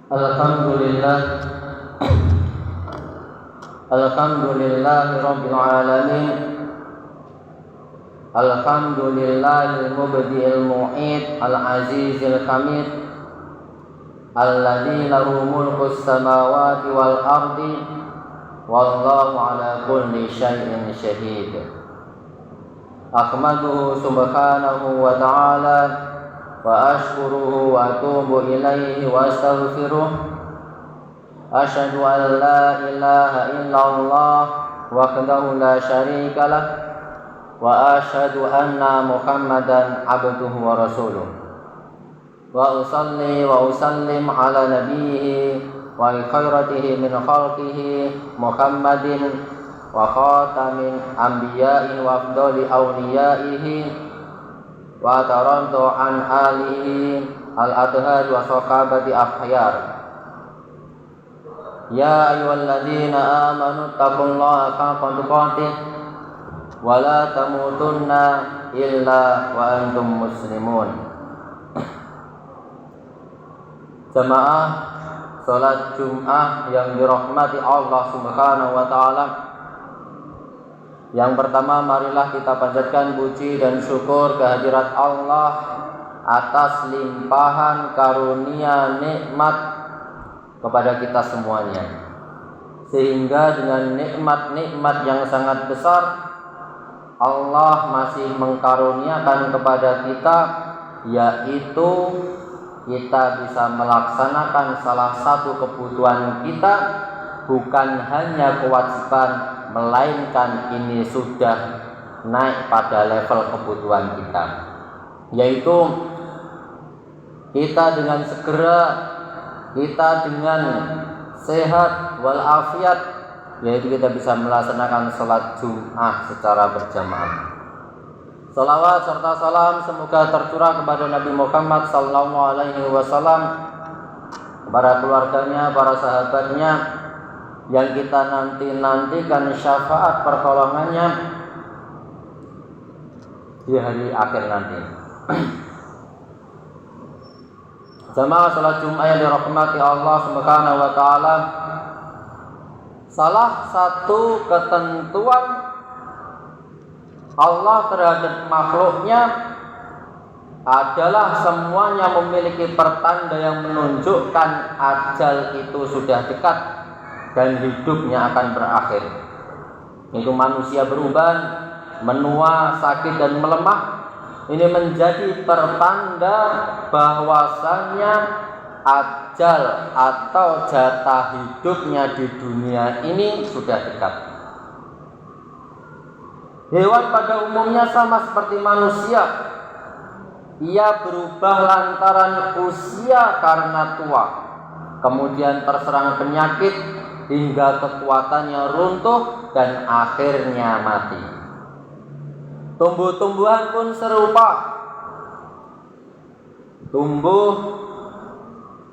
Alhamdulillah Alhamdulillahi Rabbil Alamin. Alhamdulillahil mubdi'il mu'id al-azizil hamid alladzi lahu mulkus samawati wal ardi wallahu ala kulli syai'in syahid. Ahmaduhu subhanahu wa ta'ala wa ashkuruhu wa atubu ilaihi wa astaghfiruh. Asyhadu an la ilaha illallah wahdahu la syarika lah wa asyhadu anna Muhammadan abduhu wa rasuluh. Wa usalli wa usallim ala nabiyhi wa khairatihi min khalqihi Muhammadin wa khatamin anbiya'i wa afdali awliyaihi wa tarantu an alihi al-adhad wa sahabati akhyar. Ya ayyuhalladzina amanu taqullaha haqqa tuqatih wa la tamutunna illa wa antum muslimun. Jamaah salat Jumat yang dirahmati Allah Subhanahu wa taala. Yang pertama, marilah kita panjatkan puji dan syukur kehadirat Allah atas limpahan karunia nikmat kepada kita semuanya, sehingga dengan nikmat-nikmat yang sangat besar Allah masih mengkaruniakan kepada kita, yaitu kita bisa melaksanakan salah satu kebutuhan kita, bukan hanya kewajiban, melainkan ini sudah naik pada level kebutuhan kita, yaitu kita dengan segera, kita dengan sehat walafiat, yaitu kita bisa melaksanakan sholat Jumat secara berjamaah. Salawat serta salam semoga tercurah kepada Nabi Muhammad SAW, para keluarganya, para sahabatnya, yang kita nantikan syafaat pertolongannya di hari akhir nanti. Jamaah salat Jumat yang dirahmati Allah Subhanahu wa taala, salah satu ketentuan Allah terhadap makhluknya adalah semuanya memiliki pertanda yang menunjukkan ajal itu sudah dekat dan hidupnya akan berakhir. Itu manusia berubah, menua, sakit dan melemah. Ini menjadi pertanda bahwasannya ajal atau jatah hidupnya di dunia ini sudah dekat. Hewan pada umumnya sama seperti manusia. Ia berubah lantaran usia karena tua, kemudian terserang penyakit hingga kekuatannya runtuh dan akhirnya mati. Tumbuh-tumbuhan pun serupa, tumbuh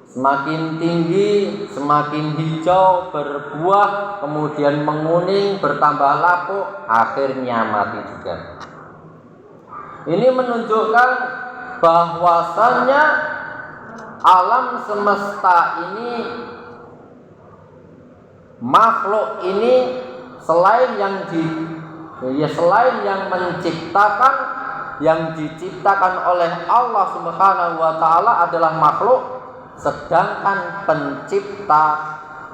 semakin tinggi, semakin hijau, berbuah, kemudian menguning, bertambah lapuk, akhirnya mati juga. Ini menunjukkan bahwasannya alam semesta ini, makhluk ini, selain yang menciptakan, yang diciptakan oleh Allah Subhanahu wa taala adalah makhluk, sedangkan pencipta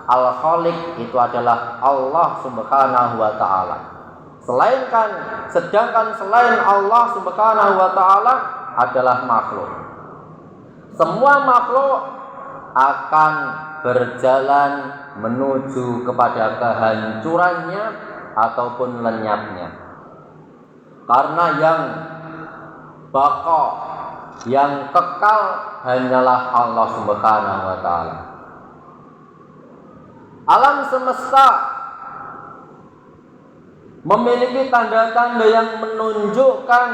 Al-Khaliq itu adalah Allah Subhanahu wa taala. Sedangkan selain Allah Subhanahu wa taala adalah makhluk. Semua makhluk akan berjalan menuju kepada kehancurannya ataupun lenyapnya, karena yang baqa, yang kekal hanyalah Allah Subhanahu wa taala. Alam semesta memiliki tanda-tanda yang menunjukkan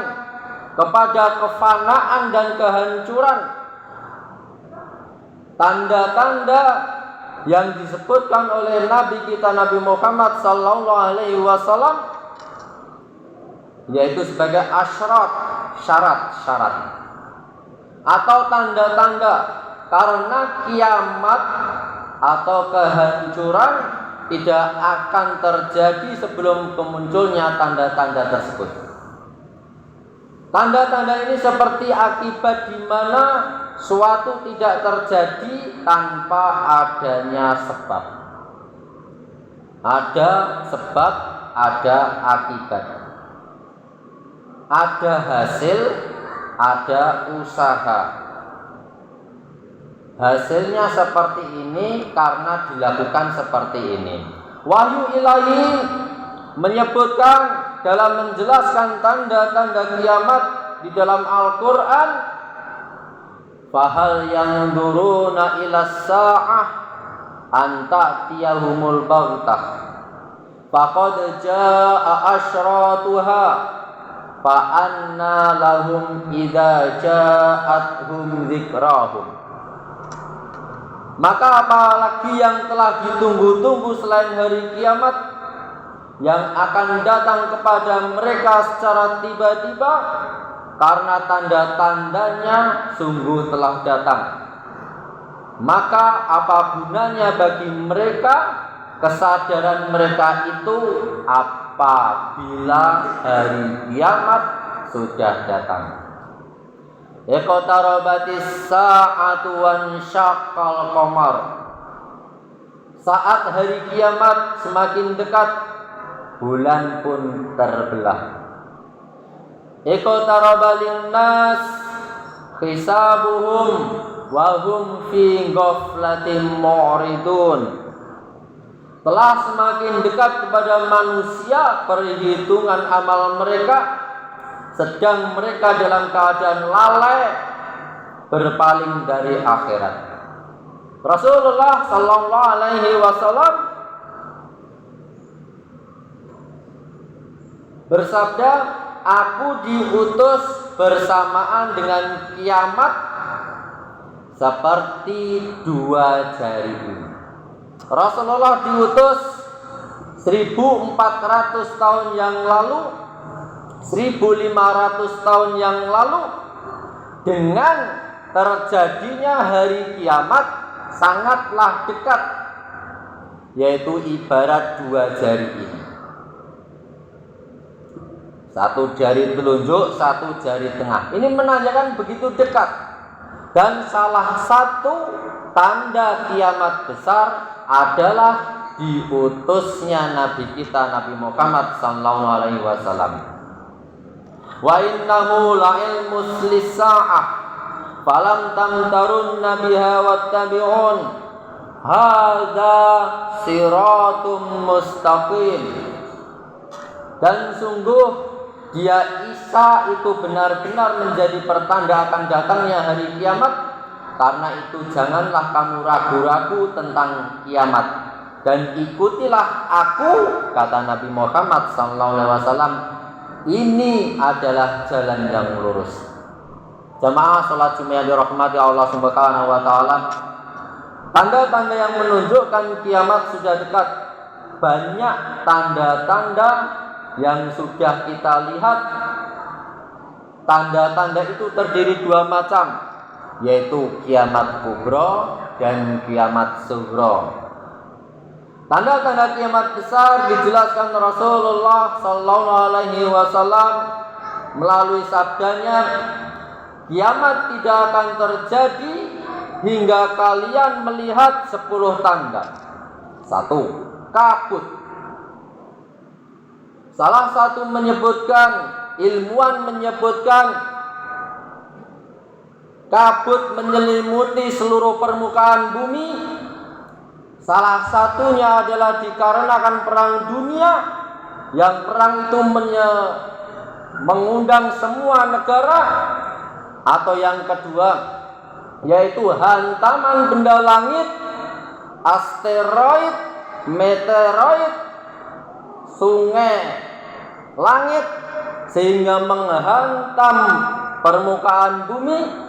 kepada kefanaan dan kehancuran. Tanda-tanda yang disebutkan oleh Nabi kita Nabi Muhammad SAW, yaitu sebagai syarat atau tanda-tanda karena kiamat atau kehancuran tidak akan terjadi sebelum kemunculnya tanda-tanda tersebut. Tanda-tanda ini seperti akibat di mana suatu tidak terjadi tanpa adanya sebab. Ada sebab, ada akibat. Ada hasil, ada usaha. Hasilnya seperti ini karena dilakukan seperti ini. Wahyu ilahi menyebutkan dalam menjelaskan tanda-tanda kiamat di dalam Al-Quran, fahal yanzuruna ila sa'ah an ta'tiyahumul baghtah faqad jaa'a asyratuha fa anna lahum idza ja'atuhum dzikrahum. Maka apalagi yang telah ditunggu-tunggu selain hari kiamat yang akan datang kepada mereka secara tiba-tiba, karena tanda-tandanya sungguh telah datang. Maka apa gunanya bagi mereka kesadaran mereka itu apabila hari kiamat sudah datang? Iqtarabatis sa'atu wan syaqqal qamar. Saat hari kiamat semakin dekat, bulan pun terbelah. Iqtaraba linnas hisabuhum wa hum fi ghaflatin mu'ridun. Telah semakin dekat kepada manusia perhitungan amal mereka, sedang mereka dalam keadaan lalai berpaling dari akhirat. Rasulullah sallallahu alaihi wasallam bersabda, aku diutus bersamaan dengan kiamat seperti dua jari ini. Rasulullah diutus 1400 tahun yang lalu, 1500 tahun yang lalu, dengan terjadinya hari kiamat sangatlah dekat, yaitu ibarat dua jari ini. Satu jari telunjuk, satu jari tengah. Ini menandakan begitu dekat. Dan salah satu tanda kiamat besar adalah diutusnya Nabi kita, Nabi Muhammad sallallahu alaihi wasallam. Wa innahu la'ilmus lis-sa'ah falam tamtarun nabiha wattabi'un hadza siratum mustaqim. Dan sungguh dia Isa itu benar-benar menjadi pertanda akan datangnya hari kiamat. Karena itu janganlah kamu ragu-ragu tentang kiamat, dan ikutilah aku, kata Nabi Muhammad SAW. Ini adalah jalan yang lurus. Jamaah salat Jumat dirahmati Allah Subhanahu wa taala. Tanda-tanda yang menunjukkan kiamat sudah dekat. Banyak tanda-tanda yang sudah kita lihat. Tanda-tanda itu terdiri dua macam, yaitu kiamat kubro dan kiamat sugro. Tanda-tanda kiamat besar dijelaskan Rasulullah sallallahu alaihi wasallam melalui sabdanya, kiamat tidak akan terjadi hingga kalian melihat 10 tanda. 1. Kabut. Salah satu menyebutkan, ilmuwan menyebutkan, kabut menyelimuti seluruh permukaan bumi. Salah satunya adalah dikarenakan perang dunia, yang perang itu mengundang semua negara. Atau yang kedua, yaitu hantaman benda langit, asteroid, meteoroid, sungai, langit, sehingga menghantam permukaan bumi.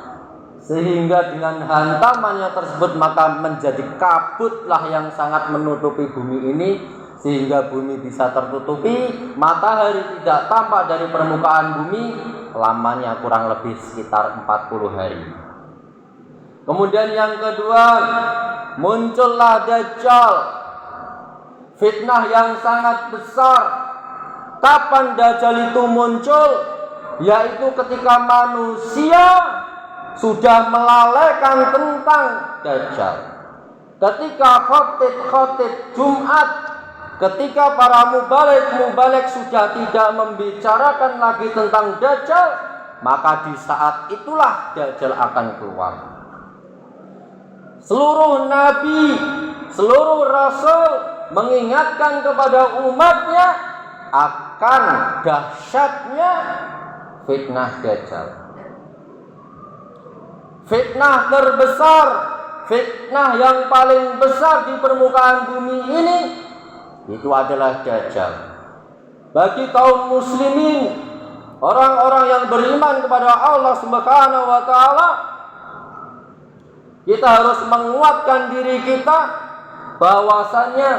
Sehingga dengan hantamannya tersebut maka menjadi kabutlah yang sangat menutupi bumi ini, sehingga bumi bisa tertutupi, matahari tidak tampak dari permukaan bumi lamanya kurang lebih sekitar 40 hari. Kemudian yang kedua, muncullah Dajjal, fitnah yang sangat besar. Kapan Dajjal itu muncul? Yaitu ketika manusia sudah melalaikan tentang Dajjal. Ketika khotib Jumat, ketika para mubalik sudah tidak membicarakan lagi tentang Dajjal, maka di saat itulah Dajjal akan keluar. Seluruh nabi, seluruh rasul mengingatkan kepada umatnya akan dahsyatnya fitnah Dajjal. Fitnah terbesar, fitnah yang paling besar di permukaan bumi ini, itu adalah Dajjal. Bagi kaum muslimin, orang-orang yang beriman kepada Allah Subhanahu wa taala, kita harus menguatkan diri kita bahwasannya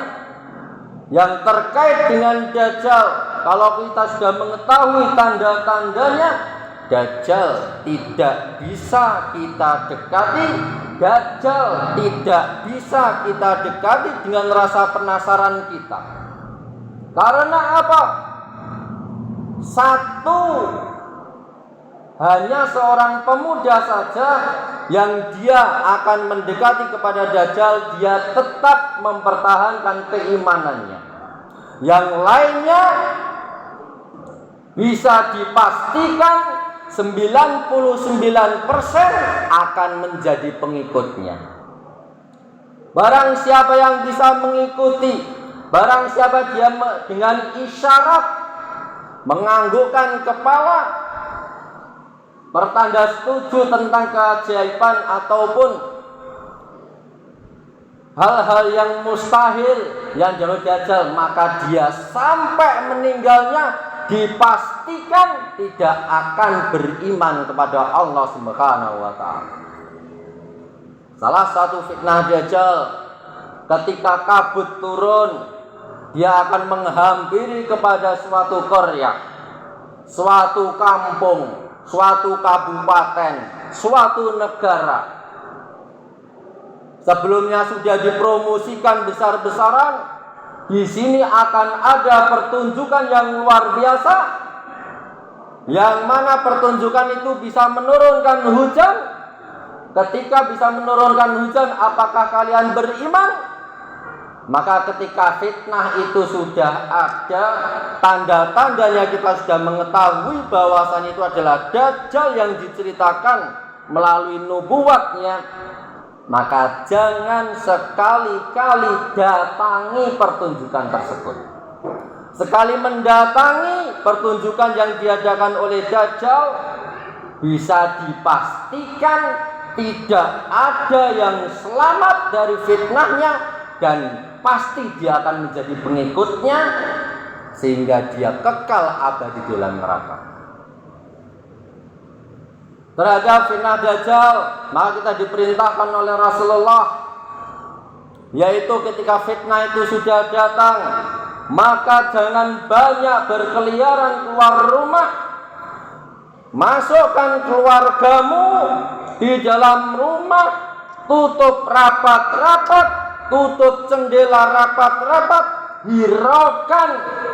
yang terkait dengan Dajjal, kalau kita sudah mengetahui tanda-tandanya, Dajjal tidak bisa kita dekati. Dajjal tidak bisa kita dekati dengan rasa penasaran kita. Karena apa? Satu, hanya seorang pemuda saja yang dia akan mendekati kepada Dajjal, dia tetap mempertahankan keimanannya. Yang lainnya bisa dipastikan 99% akan menjadi pengikutnya. Barang siapa yang bisa mengikuti, barang siapa dia dengan isyarat menganggukkan kepala, bertanda setuju tentang keajaiban ataupun hal-hal yang mustahil yang jalur Dajjal, maka dia sampai meninggalnya dipastikan tidak akan beriman kepada Allah Subhanahu wa taala. Salah satu fitnah Dajjal, ketika kabut turun, dia akan menghampiri kepada suatu qaryah, suatu kampung, suatu kabupaten, suatu negara. Sebelumnya sudah dipromosikan besar-besaran, di sini akan ada pertunjukan yang luar biasa, yang mana pertunjukan itu bisa menurunkan hujan. Ketika bisa menurunkan hujan, apakah kalian beriman? Maka ketika fitnah itu sudah ada, tanda-tandanya kita sudah mengetahui bahwasannya itu adalah Dajjal yang diceritakan melalui nubuatnya, maka jangan sekali-kali datangi pertunjukan tersebut. Sekali mendatangi pertunjukan yang diadakan oleh Dajjal, bisa dipastikan tidak ada yang selamat dari fitnahnya, dan pasti dia akan menjadi pengikutnya sehingga dia kekal abadi di dalam neraka. Terhadap fitnah Dajjal, maka kita diperintahkan oleh Rasulullah, yaitu ketika fitnah itu sudah datang, maka jangan banyak berkeliaran keluar rumah. Masukkan keluargamu di dalam rumah, tutup rapat-rapat, tutup jendela rapat-rapat, hiraukan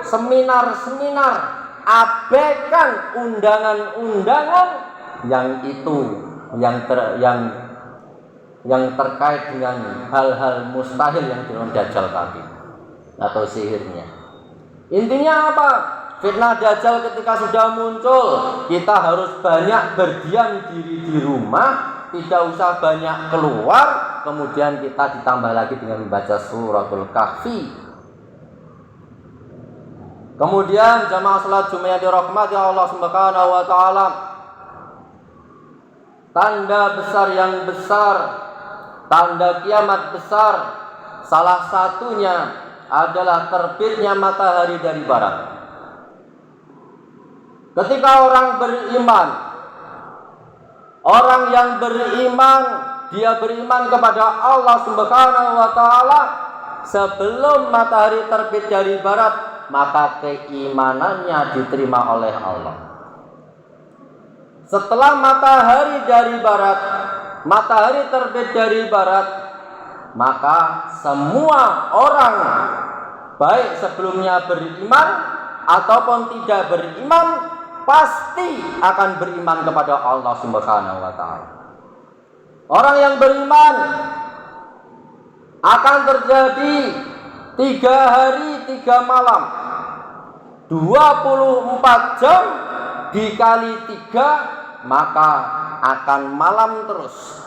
seminar-seminar, abaikan undangan-undangan yang itu yang terkait dengan hal-hal mustahil yang dalam Dajjal tadi atau sihirnya. Intinya apa? Fitnah Dajjal ketika sudah muncul, kita harus banyak berdiam diri di rumah, tidak usah banyak keluar. Kemudian kita ditambah lagi dengan membaca suratul Kahfi. Kemudian jamaah salat Jumat yang dirahmati Allah Subhanahu wa taala, tanda besar yang besar, tanda kiamat besar, salah satunya adalah terbitnya matahari dari barat. Ketika orang beriman, orang yang beriman, dia beriman kepada Allah Subhanahu wa taala sebelum matahari terbit dari barat, maka keimanannya diterima oleh Allah. Setelah matahari dari barat, matahari terbit dari barat, maka semua orang baik sebelumnya beriman ataupun tidak beriman pasti akan beriman kepada Allah Subhanahu wa taala. Orang yang beriman akan terjadi 3 hari 3 malam, 24 jam dikali 3, maka akan malam terus.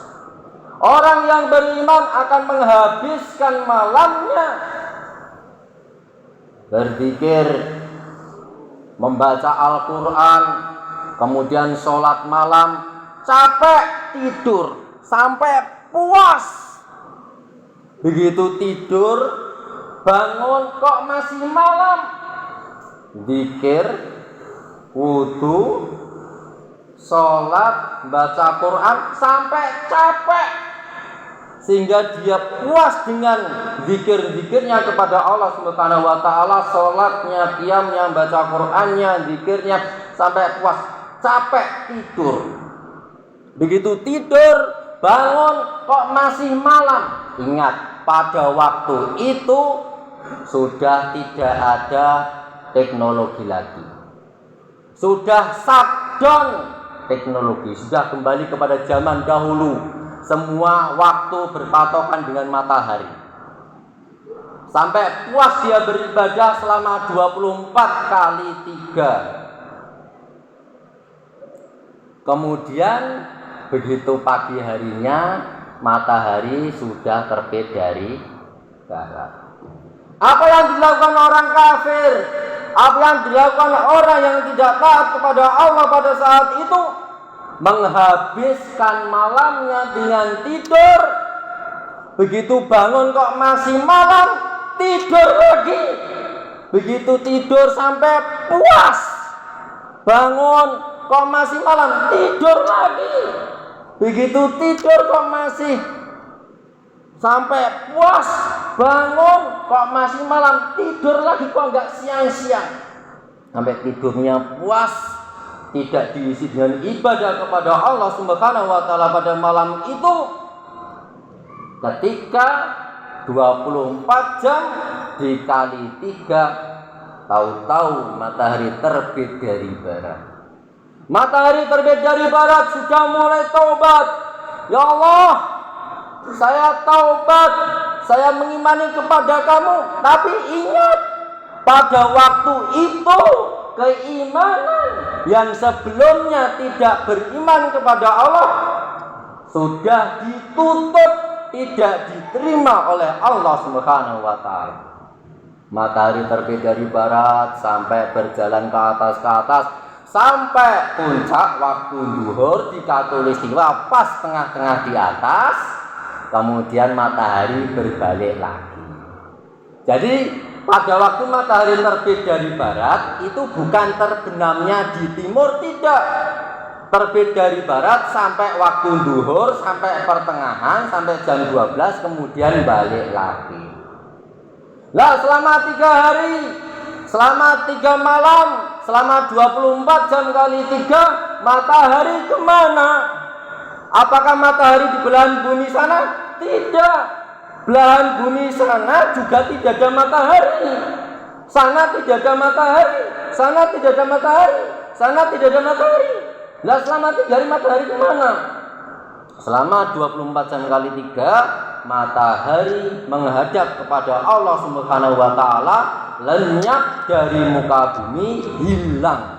Orang yang beriman akan menghabiskan malamnya berzikir, membaca Al-Quran, kemudian sholat malam, capek tidur sampai puas. Begitu tidur, bangun kok masih malam, zikir, wudu, sholat, baca Quran sampai capek, sehingga dia puas dengan zikir-zikirnya kepada Allah Subhanahu wa taala, sholatnya, qiyamnya, baca Qurannya, zikirnya sampai puas, capek tidur. Begitu tidur, bangun kok masih malam. Ingat, pada waktu itu sudah tidak ada teknologi lagi. Sudah shutdown teknologi, sudah kembali kepada zaman dahulu. Semua waktu berpatokan dengan matahari. Sampai puas dia beribadah selama 24 kali 3. Kemudian begitu pagi harinya, matahari sudah terbit dari barat. Apa yang dilakukan orang kafir, apa yang dilakukan orang yang tidak taat kepada Allah pada saat itu, menghabiskan malamnya dengan tidur. Begitu bangun kok masih malam, tidur lagi. Begitu tidur sampai puas, bangun kok masih malam, tidur lagi. Begitu tidur kok masih sampai puas, bangun kok masih malam, tidur lagi kok enggak siang-siang. Sampai tidurnya puas, tidak diisi dengan ibadah kepada Allah Subhanahu wa taala pada malam itu. Ketika 24 jam dikali 3, tahu-tahu matahari terbit dari barat. Matahari terbit dari barat, sudah mulai taubat. Ya Allah, saya taubat, saya mengimani kepada kamu. Tapi ingat, pada waktu itu keimanan yang sebelumnya tidak beriman kepada Allah sudah ditutup, tidak diterima oleh Allah Subhanahu wa taala. Matahari terbit dari barat sampai berjalan ke atas, sampai puncak waktu zuhur di Katulistiwa pas tengah-tengah di atas, kemudian matahari berbalik lagi. Jadi pada waktu matahari terbit dari barat itu bukan terbenamnya di timur, tidak. Terbit dari barat sampai waktu zuhur, sampai pertengahan, sampai jam 12, kemudian balik lagi. Lah selama 3 hari, selama 3 malam, selama 24 jam kali 3, matahari kemana? Apakah matahari di belahan bumi sana? Tidak. Belahan bumi sana juga tidak ada matahari. Sana tidak ada matahari. Sana tidak ada matahari. Sana tidak ada matahari. Lah selama 3 hari matahari kemana? Selama 24 jam kali 3, matahari menghadap kepada Allah Subhanahu wa taala, lenyap dari muka bumi, hilang.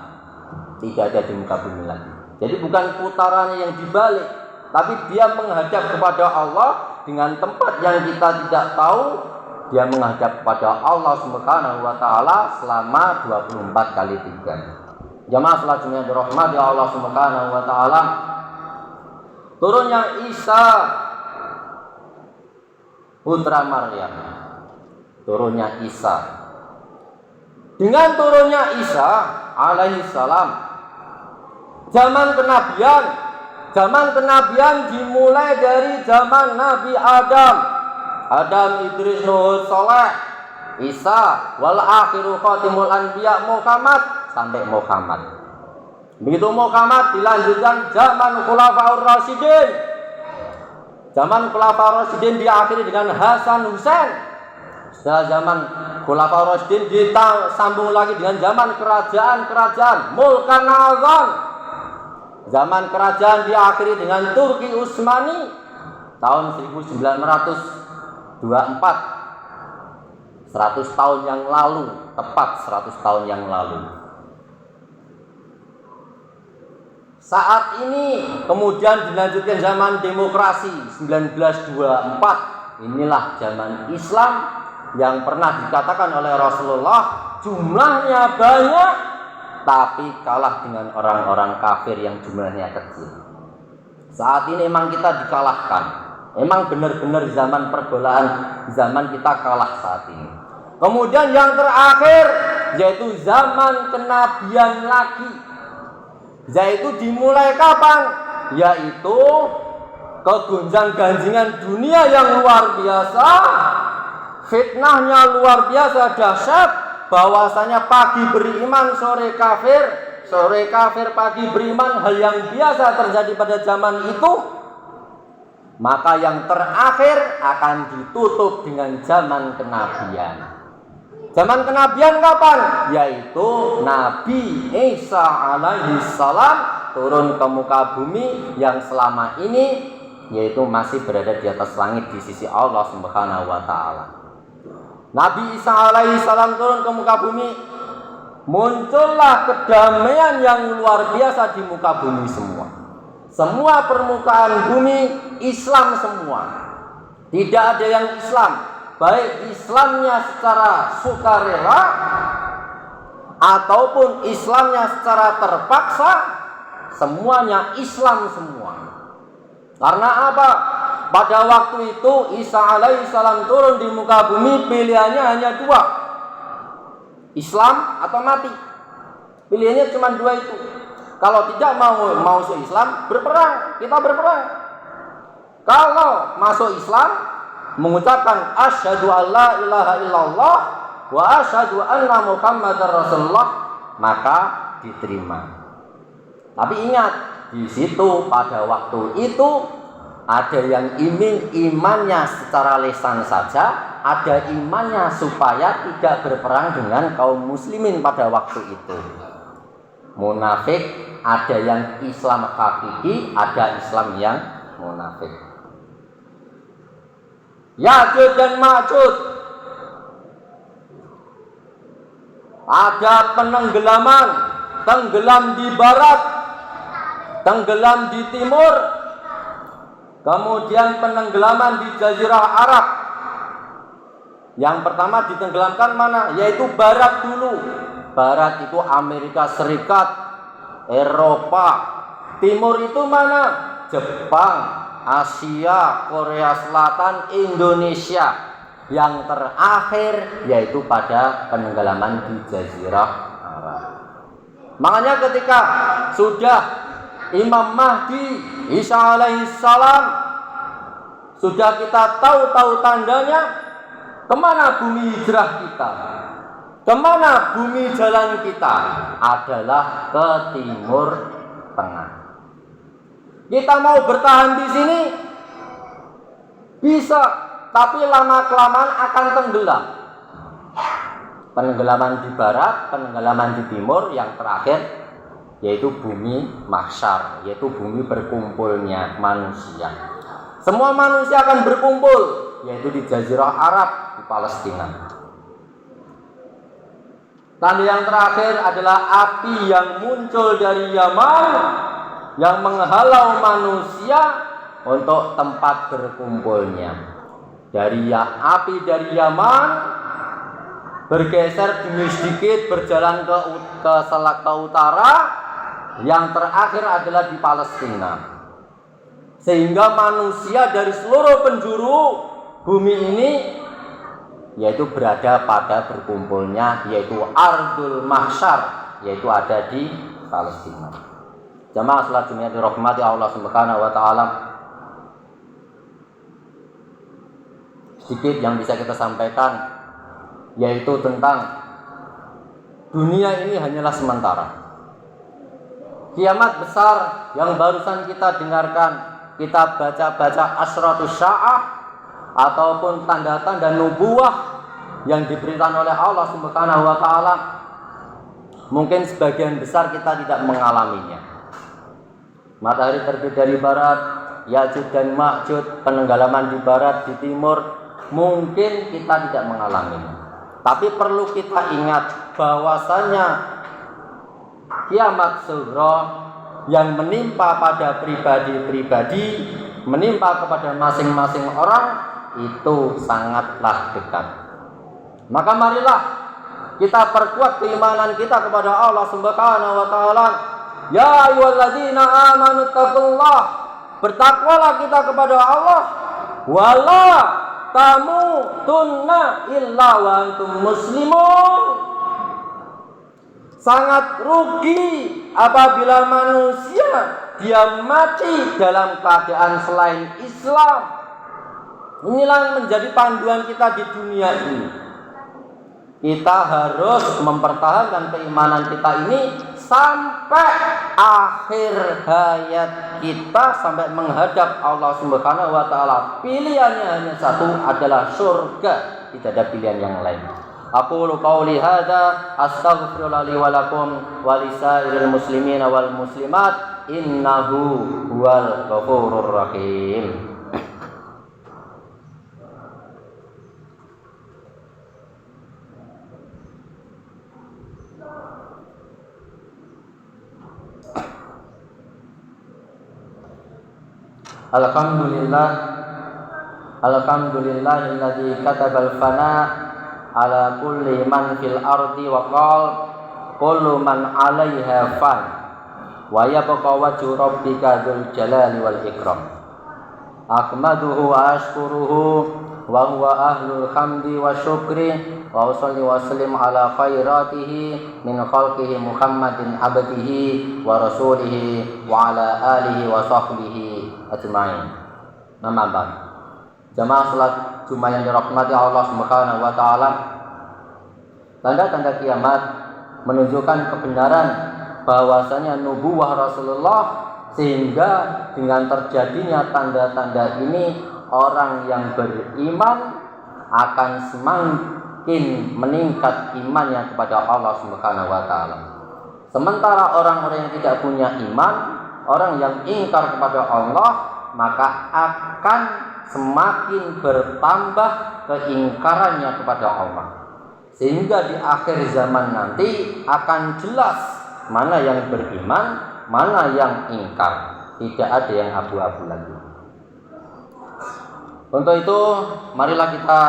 Tidak ada di muka bumi lagi. Jadi bukan putarannya yang dibalik, tapi dia menghadap kepada Allah dengan tempat yang kita tidak tahu. Dia menghadap kepada Allah Subhanahu wa taala selama 24 kali 3. Jamaah salat Jumat dirahmati Allah Subhanahu wa taala. Turunnya Isa putra Maryam. Turunnya Isa. Dengan turunnya Isa alaihi salam, zaman kenabian dimulai dari zaman Nabi Adam, Idris, Nuh, Saleh, Isa, wal akhiru khatimul anbiya Muhammad, sampai Muhammad. Begitu Muhammad dilanjutkan zaman Khulafaur Rasyidin, Zaman Khulafaur Rasyidin diakhiri dengan Hasan Husain. Setelah zaman Khulafaur Rasyidin disambung lagi dengan zaman kerajaan-kerajaan Mulkan Azam. Zaman kerajaan diakhiri dengan Turki Utsmani tahun 1924. 100 tahun yang lalu, tepat 100 tahun yang lalu. Saat ini kemudian dilanjutkan zaman demokrasi 1924. Inilah zaman Islam yang pernah dikatakan oleh Rasulullah jumlahnya banyak tapi kalah dengan orang-orang kafir yang jumlahnya kecil. Saat ini emang kita dikalahkan. Emang benar-benar zaman perbolaan, zaman kita kalah saat ini. Kemudian yang terakhir yaitu zaman kenabian lagi. Yaitu dimulai kapan? Yaitu kegonjang-ganjingan dunia yang luar biasa. Fitnahnya luar biasa dahsyat. Bahwasanya pagi beriman, sore kafir. Sore kafir, pagi beriman. Hal yang biasa terjadi pada zaman itu. Maka yang terakhir akan ditutup dengan zaman kenabian. Zaman kenabian kapan? Yaitu Nabi Isa alaihi salam turun ke muka bumi yang selama ini yaitu masih berada di atas langit di sisi Allah Subhanahu wa taala. Nabi Isa alaihi salam turun ke muka bumi, muncullah kedamaian yang luar biasa di muka bumi semua. Semua permukaan bumi Islam semua. Tidak ada yang Islam, baik Islamnya secara sukarela ataupun Islamnya secara terpaksa, semuanya Islam semua. Karena apa? Pada waktu itu Isa alaihissalam turun di muka bumi, pilihannya hanya dua, Islam atau mati. Pilihannya cuma dua itu. Kalau tidak mau masuk Islam, berperang, kita berperang. Kalau masuk Islam, mengucapkan asyhadu alla ilaha illallah wa asyhadu anna muhammadar rasulullah, maka diterima. Tapi ingat, di situ pada waktu itu ada yang imannya secara lisan saja, ada imannya supaya tidak berperang dengan kaum muslimin pada waktu itu. Munafik, ada yang Islam hakiki, ada Islam yang munafik. Ya'juj dan Ma'juj, ada penenggelaman, tenggelam di barat, tenggelam di timur, kemudian penenggelaman di Jazirah Arab. Yang pertama ditenggelamkan mana? Yaitu barat dulu. Barat itu Amerika Serikat, Eropa. Timur itu mana? Jepang, Asia, Korea Selatan, Indonesia. Yang terakhir yaitu pada penenggelaman di Jazirah Arab. Makanya ketika sudah Imam Mahdi Isa alaihissalam, sudah kita tahu tandanya, kemana bumi hijrah kita, kemana bumi jalan kita, adalah ke timur tengah. Kita mau bertahan di sini bisa, tapi lama-kelamaan akan tenggelam. Penenggelaman di barat, penenggelaman di timur, yang terakhir yaitu bumi mahsyar, yaitu bumi berkumpulnya manusia. Semua manusia akan berkumpul, yaitu di Jazirah Arab, di Palestina. Tanda yang terakhir adalah api yang muncul dari Yaman, yang menghalau manusia untuk tempat berkumpulnya. Api dari Yaman bergeser demi sedikit, berjalan ke utara, yang terakhir adalah di Palestina. Sehingga manusia dari seluruh penjuru bumi ini yaitu berada pada berkumpulnya, yaitu Ardul Mahsyar, yaitu ada di Palestina. Jamaah salat Jumat dirahmati Allah Subhanahu wa taala. Sedikit yang bisa kita sampaikan yaitu tentang dunia ini hanyalah sementara. Kiamat besar yang barusan kita dengarkan kita baca-baca asratus sya'ah ataupun tanda-tanda nubuah yang diberikan oleh Allah Subhanahu wa taala, mungkin sebagian besar kita tidak mengalaminya. Matahari terbit dari barat, Ya'juj dan Ma'juj, penenggelaman di barat, di timur, mungkin kita tidak mengalaminya. Tapi perlu kita ingat bahwasanya kiamat sughra yang menimpa pada pribadi-pribadi, menimpa kepada masing-masing orang, itu sangatlah dekat. Maka marilah kita perkuat keimanan kita kepada Allah Subhanahu wa taala. Ya ayyuhalladzina amanu taqullah, bertakwalah kita kepada Allah. Wala tamutunna illa wa antum muslimun. Sangat rugi apabila manusia dia mati dalam keadaan selain Islam. Inilah menjadi panduan kita di dunia ini. Kita harus mempertahankan keimanan kita ini sampai akhir hayat kita, sampai menghadap Allah Subhanahu wa taala. Pilihannya hanya satu, adalah surga, tidak ada pilihan yang lain. Aqulu qauli hadza astaghfirullah li wa lakum wa lisairil muslimina wal muslimat innahu huwal ghafurur rahim. Alhamdulillahilladzi katabal fana ala kulli man fil ardi wa qala kullu man 'alaiha fan wa yabqa wajhu rabbika dzul jalali wal ikram. Ahmaduhu wa ashkuruhu wa huwa ahlul hamdi wa syukri wa usalli wa sallim ala khairatihi min khalqihi Muhammadin abdihi wa rasulihi wa ala alihi wa sahbihi ajma'in. Nampak jamaah salat Jumat yang dirahmati Allah Subhanahu wa taala, tanda-tanda kiamat menunjukkan kebenaran bahwasanya nubuwah Rasulullah, sehingga dengan terjadinya tanda-tanda ini orang yang beriman akan semakin meningkat imannya kepada Allah Subhanahu wa taala. Sementara orang-orang yang tidak punya iman, orang yang ingkar kepada Allah, maka akan semakin bertambah keingkarannya kepada Allah. Sehingga di akhir zaman nanti akan jelas mana yang beriman, mana yang ingkar. Tidak ada yang abu-abu lagi. Untuk itu, marilah kita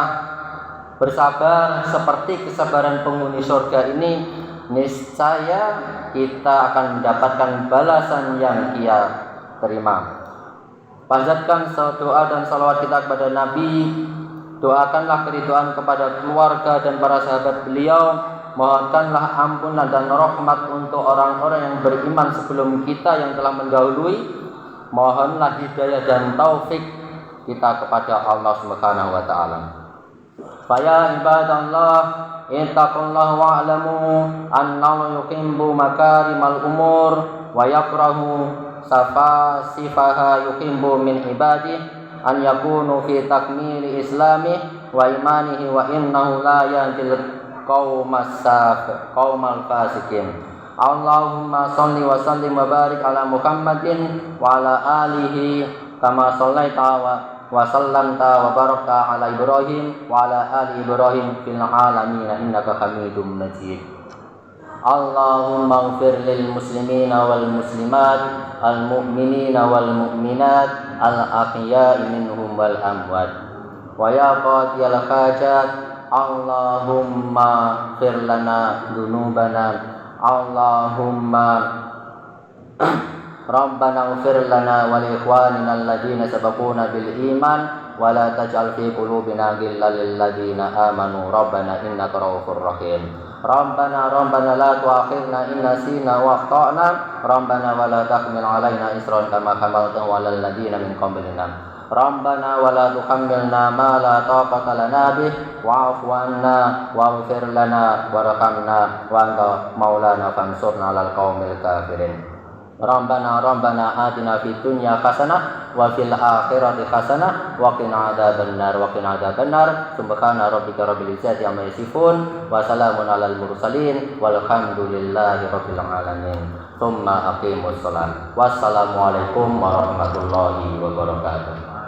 bersabar seperti kesabaran penghuni surga ini. Niscaya kita akan mendapatkan balasan yang ia terima. Panjatkan doa dan salawat kita kepada Nabi. Doakanlah keridhaan kepada keluarga dan para sahabat beliau. Mohonkanlah ampunan dan rahmat untuk orang-orang yang beriman sebelum kita yang telah mendahului. Mohonlah hidayah dan taufik kita kepada Allah Subhanahu wa taala. Fa ibadallah ittaqullaha wa'lamu annahu yuhibbu makarimal umur wa yakrahu sifaha yuhibbu min ibadihi an yakunu fi takmili islami wa imanihi wa innahu la yahdil qaumal fasikin. Allahumma shalli wa sallim wa barik ala Muhammadin wa ala alihi kama shallaita wa sallamta wa barakta ala Ibrahim wa ala ali Ibrahim fil alamin innaka Hamidum Majid. Allahumma ighfir lil muslimina wal muslimat al mu'minina wal mu'minat al ahya'i minhum wal amwat wa ya qadiyal hajat Allahumma ighfir lana dzunubana Allahumma Rabbana ighfir lana wa li ikhwanina alladziina sabaquna bil iman wa la taj'al fi qulubina ghillan lil ladziina amanu Rabbana innaka ra'ufur rahim. Rabbana la tu'akhidna in nasina wa akhtana Rabbana wa la tahmil 'alaina isran kama hamaltahu 'alal ladziina min qablina Rabbana wa la tuhammilna ma la taqata lana bih wa'fu 'anna waghfir lana warhamna wa anta maulana fansurna 'alal qaumil kafirin. Rabbana atina fid dunya hasanah wa fil akhirati hasanah wa qina adzabannar subhana rabbika rabbil izzati amma yasifun wa salamun alal mursalin walhamdulillahi rabbil alamin. Tsumma aqimus shalah. Wassalamualaikum warahmatullahi wabarakatuh.